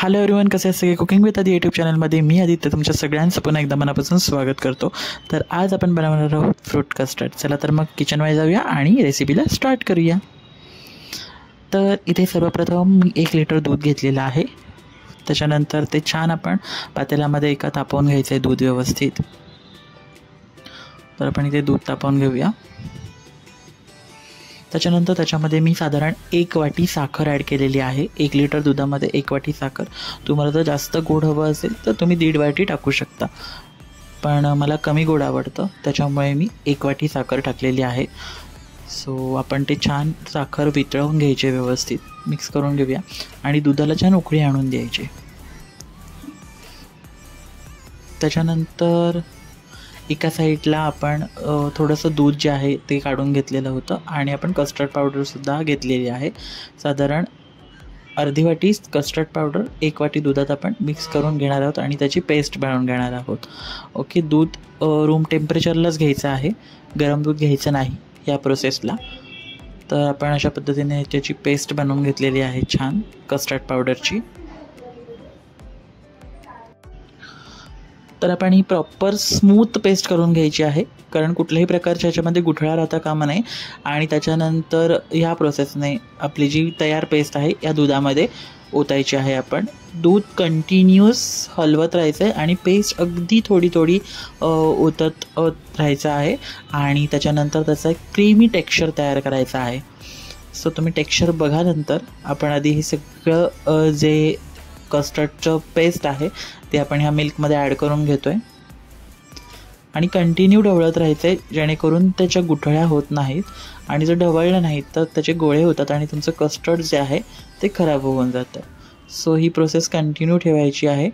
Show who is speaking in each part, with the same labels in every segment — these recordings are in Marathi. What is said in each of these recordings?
Speaker 1: हॅलो एव्हरीवन, कसे आहेत सगळे? कुकिंग विथ आदी यूट्यूब चॅनलमध्ये मी आदित्य तुमच्या सगळ्यांचं पुन्हा एकदा मनापासून स्वागत करतो. तर आज आपण बनवणार आहोत फ्रूट कस्टर्ड. चला तर मग किचनमध्ये जाऊया आणि रेसिपीला स्टार्ट करूया. तर इथे सर्वप्रथम मी 1 लिटर दूध घेतलेलं आहे. त्याच्यानंतर ते छान आपण पातेल्यामध्ये एका तापवून घ्यायचं आहे दूध व्यवस्थित. तर आपण इथे दूध तापवून घेऊया. त्याच्यानंतर त्याच्यामध्ये मी साधारण 1 वाटी साखर ॲड केलेली आहे. 1 लिटर दुधामध्ये 1 वाटी साखर. तुम्हाला जर जास्त गोड हवं असेल तर तुम्ही 1.5 वाटी टाकू शकता, पण मला कमी गोड आवडतं त्याच्यामुळे मी 1 वाटी साखर टाकलेली आहे. सो आपण ते छान साखर वितळवून घ्यायचे, व्यवस्थित मिक्स करून घेऊया आणि दुधाला छान उकळी आणून द्यायची. त्याच्यानंतर एका साईडला आपण थोडंसं दूध जे आहे ते काढून घेतलेलं होतं आणि आपण कस्टर्ड पावडरसुद्धा घेतलेली आहे. साधारण अर्धी वाटी कस्टर्ड पावडर 1 वाटी दुधात आपण मिक्स करून घेणार आहोत आणि त्याची पेस्ट बनवून घेणार आहोत. ओके, दूध रूम टेम्परेचरलाच घ्यायचं आहे, गरम दूध घ्यायचं नाही या प्रोसेसला. तर आपण अशा पद्धतीने त्याची पेस्ट बनवून घेतलेली आहे छान कस्टर्ड पावडरची. तर आपण ही प्रॉपर स्मूथ पेस्ट करून घ्यायची आहे, कारण कुठल्याही प्रकारच्या ह्याच्यामध्ये गुठळा राहता कामा नये. आणि त्याच्यानंतर ह्या प्रोसेसने आपली जी तयार पेस्ट आहे या दुधामध्ये ओतायची आहे. आपण दूध कंटिन्यूअस हलवत राहायचं आहे आणि पेस्ट अगदी थोडी थोडी ओतत राहायचं आहे आणि त्याच्यानंतर त्याचा एक क्रीमी टेक्स्चर तयार करायचा आहे. सो तुम्ही टेक्स्चर बघा. नंतर आपण आधी हे सगळं जे कस्टर्डचं पेस्ट आहे ते आपण ह्या मिल्कमध्ये ॲड करून घेतो आहे आणि कंटिन्यू ढवळत राहायचं आहे, जेणेकरून त्याच्या गुठळ्या होत नाहीत. आणि जर ढवळलं नाहीत तर त्याचे गोळे होतात आणि तुमचं कस्टर्ड जे आहे ते खराब होऊन जातं. सो ही प्रोसेस कंटिन्यू ठेवायची आहे.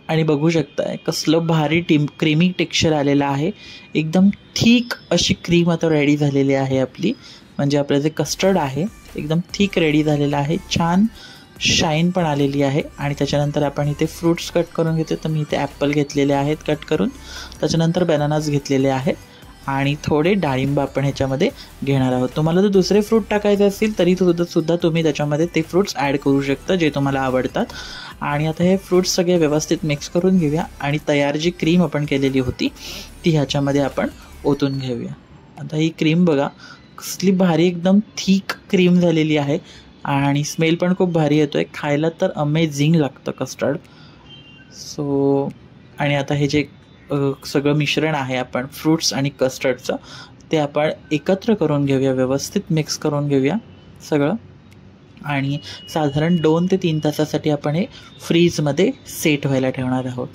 Speaker 1: आणि बघू शकताय कसलं भारी क्रीमी टेक्स्चर आलेलं आहे. एकदम थिक अशी क्रीम आता रेडी झालेली आहे आपली. म्हणजे आपलं जे कस्टर्ड आहे एकदम थिक रेडी झालेलं आहे. छान शाईन पण आलेली आहे. आणि त्याच्यानंतर आपण इथे फ्रूट्स कट करून घेतो. तर मी इथे ॲपल घेतलेले आहेत कट करून. त्याच्यानंतर बनानास घेतलेले आहेत आणि थोडे डाळिंब आपण ह्याच्यामध्ये घेणार आहोत. तुम्हाला जर दुसरे फ्रूट टाकायचे असतील तरी सुद्धा तुम्ही त्याच्यामध्ये ते फ्रूट्स ॲड करू शकता जे तुम्हाला आवडतात. आणि आता हे फ्रूट्स सगळे व्यवस्थित मिक्स करून घेऊया आणि तयार जी क्रीम आपण केलेली होती ती ह्याच्यामध्ये आपण ओतून घेऊया. आता ही क्रीम बघा कसली भारी एकदम थिक क्रीम झालेली आहे आणि स्मेल पण खूप भारी येतो आहे. खायला तर अमेझिंग लागतं कस्टर्ड. सो आणि आता हे जे सगळं मिश्रण आहे आपण फ्रूट्स आणि कस्टर्डचं ते आपण एकत्र करून घेऊया, व्यवस्थित मिक्स करून घेऊया सगळं. आणि साधारण 2 ते 3 तासासाठी आपण हे फ्रीजमध्ये सेट व्हायला ठेवणार आहोत,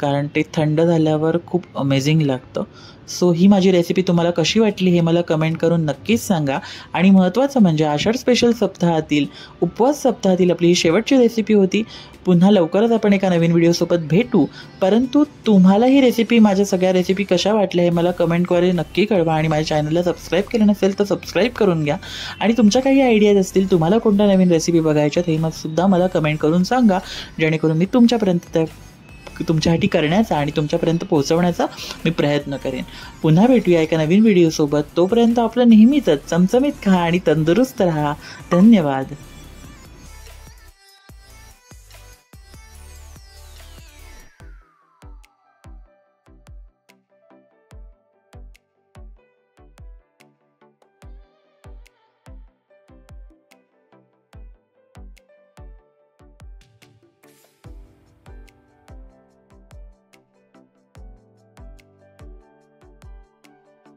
Speaker 1: कारण ते थंड झाल्यावर खूप अमेझिंग लागतं. सो ही माझी रेसिपी तुम्हाला कशी वाटली हे मला कमेंट करून नक्कीच सांगा. आणि महत्त्वाचं म्हणजे आषाढ स्पेशल सप्ताहातील, उपवास सप्ताहातील आपली ही शेवटची रेसिपी होती. पुन्हा लवकरच आपण एका नवीन व्हिडिओसोबत भेटू. परंतु तुम्हाला ही रेसिपी, माझ्या सगळ्या रेसिपी कशा वाटल्या हे मला कमेंटद्वारे नक्की कळवा. आणि माझ्या चॅनलला सबस्क्राईब केलं नसेल तर सबस्क्राईब करून घ्या. आणि तुमच्या काही आयडियाज असतील, तुम्हाला कोणत्या नवीन रेसिपी बघायच्यात हे सुद्धा मला कमेंट करून सांगा, जेणेकरून मी तुमच्यासाठी करण्याचा आणि तुमच्यापर्यंत पोहोचवण्याचा मी प्रयत्न करेन. पुन्हा भेटूया एका नवीन व्हिडिओसोबत. तोपर्यंत आपलं नेहमीच चमचमीत खा आणि तंदुरुस्त राहा. धन्यवाद.